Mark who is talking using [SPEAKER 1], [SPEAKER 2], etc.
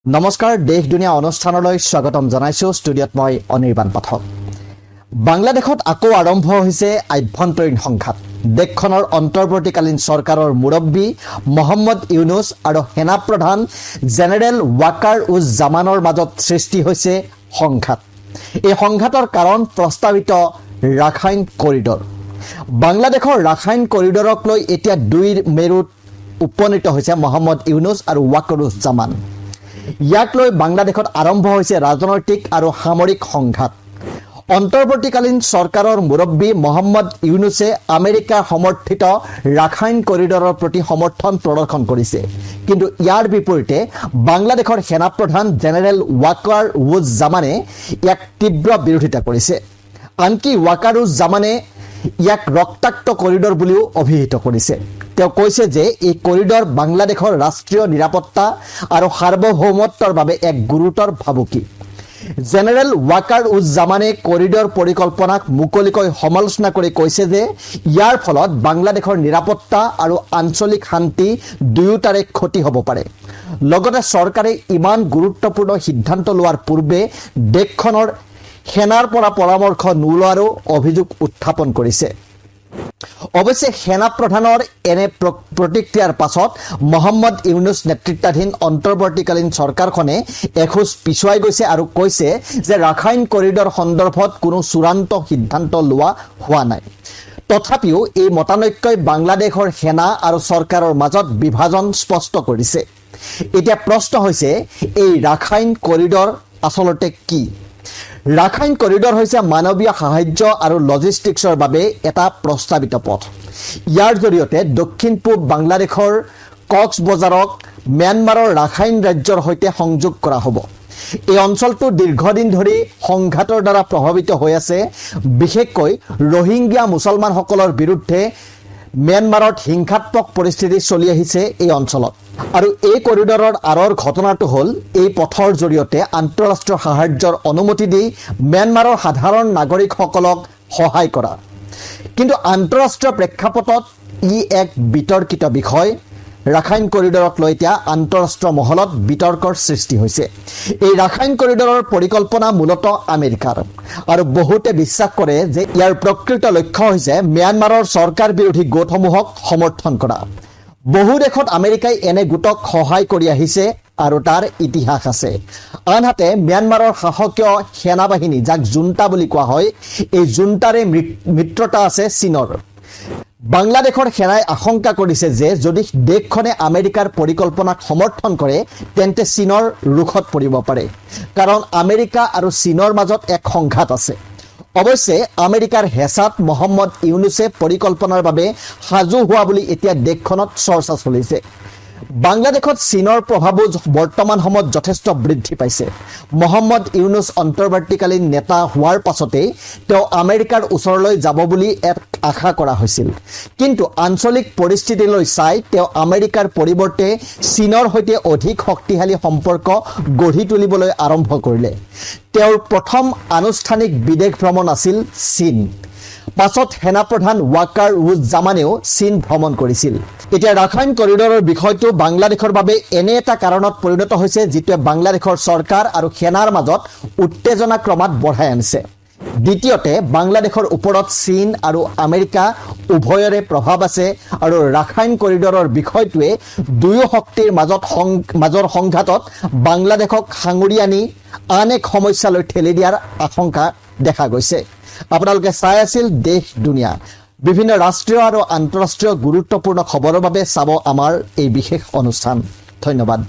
[SPEAKER 1] নমস্কাৰ দেশ দুনিয়া অনুষ্ঠানলৈ স্বাগতম জনাইছো ষ্টুডিঅ'ত মই অনিৰ্বাণ পাঠক বাংলাদেশত আকৌ আৰম্ভ হৈছে আভ্যন্তৰীণ সংঘাত দেশখনৰ অন্তৰ্বৰ্তীকালীন চৰকাৰৰ মুৰব্বী মোহাম্মদ ইউনুছ আৰু সেনা প্ৰধান জেনেৰেল ৱাকাৰ উজ জামানৰ মাজত সৃষ্টি হৈছে সংঘাত এই সংঘাতৰ কাৰণ প্ৰস্তাৱিত ৰাখাইন কৰিডৰ বাংলাদেশৰ ৰাখাইন কৰিডৰক লৈ এতিয়া দুই মেৰুত উপনীত হৈছে মোহাম্মদ ইউনুছ আৰু ৱাকাৰ উজ জামান ইয়াক লৈ বাংলাদেশত আৰম্ভ হৈছে ৰাজনৈতিক আৰু সামৰিক সংঘাত অন্তৰ্বৰ্তীকালীন চৰকাৰৰ মুৰব্বী মোহাম্মদ ইউনুছে আমেৰিকা সমৰ্থিত ৰাখাইন কৰিডৰৰ প্ৰতি সমৰ্থন প্ৰদৰ্শন কৰিছে কিন্তু ইয়াৰ বিপৰীতে বাংলাদেশৰ সেনা প্ৰধান জেনেৰেল ৱাকাৰ উজ জামানে ইয়াক তীব্ৰ বিৰোধিতা কৰিছে আনকি ৱাকাৰ উজ জামানে ইয়াক ৰক্তাক্ত কৰিডৰ বুলিও অভিহিত কৰিছে তেওঁ কৈছে যে এই কৰিডৰ বাংলাদেশৰ ৰাষ্ট্ৰীয় নিৰাপত্তা আৰু সাৰ্বভৌমত্বৰ বাবে এক গুৰুতৰ ভাবুকি জেনেৰেল ৱাকাৰ উজ জামানে কৰিডৰ পৰিকল্পনাক মুকলিকৈ সমালোচনা কৰি কৈছে যে ইয়াৰ ফলত বাংলাদেশৰ নিৰাপত্তা আৰু আঞ্চলিক শান্তি দুয়োটাৰে ক্ষতি হ'ব পাৰে লগতে চৰকাৰে ইমান গুৰুত্বপূৰ্ণ সিদ্ধান্ত লোৱাৰ পূৰ্বে দেশখনৰ সেনাৰ পৰা পৰামৰ্শ নোলোৱাৰো অভিযোগ উত্থাপন কৰিছে অৱশ্যে সেনা প্ৰধানৰ এনে প্ৰতিক্ৰিয়াৰ পাছত মোহাম্মদ ইউনুছ নেতৃত্বাধীন অন্তৰ্বৰ্তীকালীন চৰকাৰখনে এখোজ পিছুৱাই গৈছে আৰু কৈছে যে ৰাখাইন কৰিডৰ সন্দৰ্ভত কোনো চূড়ান্ত সিদ্ধান্ত লোৱা হোৱা নাই তথাপিও এই মতানৈক্যই বাংলাদেশৰ সেনা আৰু চৰকাৰৰ মাজত বিভাজন স্পষ্ট কৰিছে এতিয়া প্ৰশ্ন হৈছে এই ৰাখাইন কৰিডৰ আচলতে কি ৰাখাইন কৰিডৰ হৈছে মানৱীয় সাহায্য আৰু লজিষ্টিক্সৰ বাবে এটা প্ৰস্তাৱিত পথ ইয়াৰ জৰিয়তে দক্ষিণ পূব বাংলাদেশৰ কক্সবজাৰক ম্যানমাৰৰ ৰাখাইন ৰাজ্যৰ সৈতে সংযোগ কৰা হ'ব এই অঞ্চলটো দীৰ্ঘদিন ধৰি সংঘাতৰ দ্বাৰা প্ৰভাৱিত হৈ আছে বিশেষকৈ ৰোহিংগিয়া মুছলমানসকলৰ বিৰুদ্ধে ম্যানমাৰত হিংসাত্মক পৰিস্থিতি চলি আহিছে এই অঞ্চলত আৰু এই কৰিডৰৰ আঁৰৰ ঘটনাটো হ'ল এই পথৰ জৰিয়তে আন্তঃৰাষ্ট্ৰীয় সাহায্যৰ অনুমতি দি ম্যানমাৰৰ সাধাৰণ নাগৰিকসকলক সহায় কৰা কিন্তু আন্তঃৰাষ্ট্ৰীয় প্ৰেক্ষাপটত ই এক বিতৰ্কিত বিষয় ৰাখাইন কৰিডৰক লৈ এতিয়া আন্তঃৰাষ্ট্ৰীয় মহলত বিতৰ্কৰ সৃষ্টি হৈছে এই ৰাখাইন কৰিডৰৰ পৰিকল্পনা মূলতঃ আমেৰিকাৰ আৰু বহুতে বিশ্বাস কৰে যে ইয়াৰ প্ৰকৃত লক্ষ্য হৈছে ম্যানমাৰৰ চৰকাৰ বিৰোধী গোটসমূহক সমৰ্থন কৰা বহু দেশত আমেৰিকাই এনে গোটক সহায় কৰি আহিছে আৰু তাৰ ইতিহাস আছে আনহাতে ম্যানমাৰৰ শাসকীয় সেনাবাহিনী যাক জুণ্টা বুলি কোৱা হয় এই জুণ্টাৰে মিত্ৰতা আছে চীনৰ বাংলাদেশৰ সেনাই আশংকা কৰিছে যে যদি দেশখনে আমেৰিকাৰ পৰিকল্পনাক সমৰ্থন কৰে তেন্তে চীনৰ ৰুখত পৰিব পাৰে কাৰণ আমেৰিকা আৰু চীনৰ মাজত এক সংঘাত আছে অৱশ্যে আমেৰিকাৰ হেঁচাত মোহাম্মদ ইউনুছে পৰিকল্পনাৰ বাবে সাজু হোৱা বুলি এতিয়া দেশখনত চৰ্চা চলিছে বাংলাদেশত চীনৰ প্ৰভাৱো বৰ্তমান সময়ত যথেষ্ট বৃদ্ধি পাইছে মোহাম্মদ ইউনুছ অন্তৰ্বৰ্তীকালীন নেতা হোৱাৰ পাছতেই তেওঁ আমেৰিকাৰ ওচৰলৈ যাব বুলি এক আশা কৰা হৈছিল কিন্তু আঞ্চলিক পৰিস্থিতিলৈ চাই তেওঁ আমেৰিকাৰ পৰিৱৰ্তে চীনৰ সৈতে অধিক শক্তিশালী সম্পৰ্ক গঢ়ি তুলিবলৈ আৰম্ভ কৰিলে তেওঁৰ প্ৰথম আনুষ্ঠানিক বিদেশ ভ্ৰমণ আছিল চীন পাছত সেনা প্ৰধান ৱাকাৰ উজ জামানেও চীন ভ্ৰমণ কৰিছিল এতিয়া ৰাখাইন কৰিডৰৰ বিষয়টো বাংলাদেশৰ বাবে এনে এটা কাৰণত পৰিণত হৈছে যিটোৱে বাংলাদেশৰ চৰকাৰ আৰু সেনাৰ মাজত উত্তেজনা ক্ৰমাৎ বঢ়াই আনিছে দ্বিতীয়তে বাংলাদেশৰ ওপৰত চীন আৰু আমেৰিকা উভয়ৰে প্ৰভাৱ আছে আৰু ৰাখাইন কৰিডৰৰ বিষয়টোৱে দুয়ো শক্তিৰ মাজৰ সংঘাতত বাংলাদেশক সাঙুৰি আনি আন এক সমস্যালৈ ঠেলি দিয়াৰ আশংকা দেখা গৈছে আপোনালোকে চাই আছিল দেশ দুনিয়া বিভিন্ন ৰাষ্ট্ৰীয় আৰু আন্তঃৰাষ্ট্ৰীয় গুৰুত্বপূৰ্ণ খবৰৰ বাবে চাব আমাৰ এই বিশেষ অনুষ্ঠান ধন্যবাদ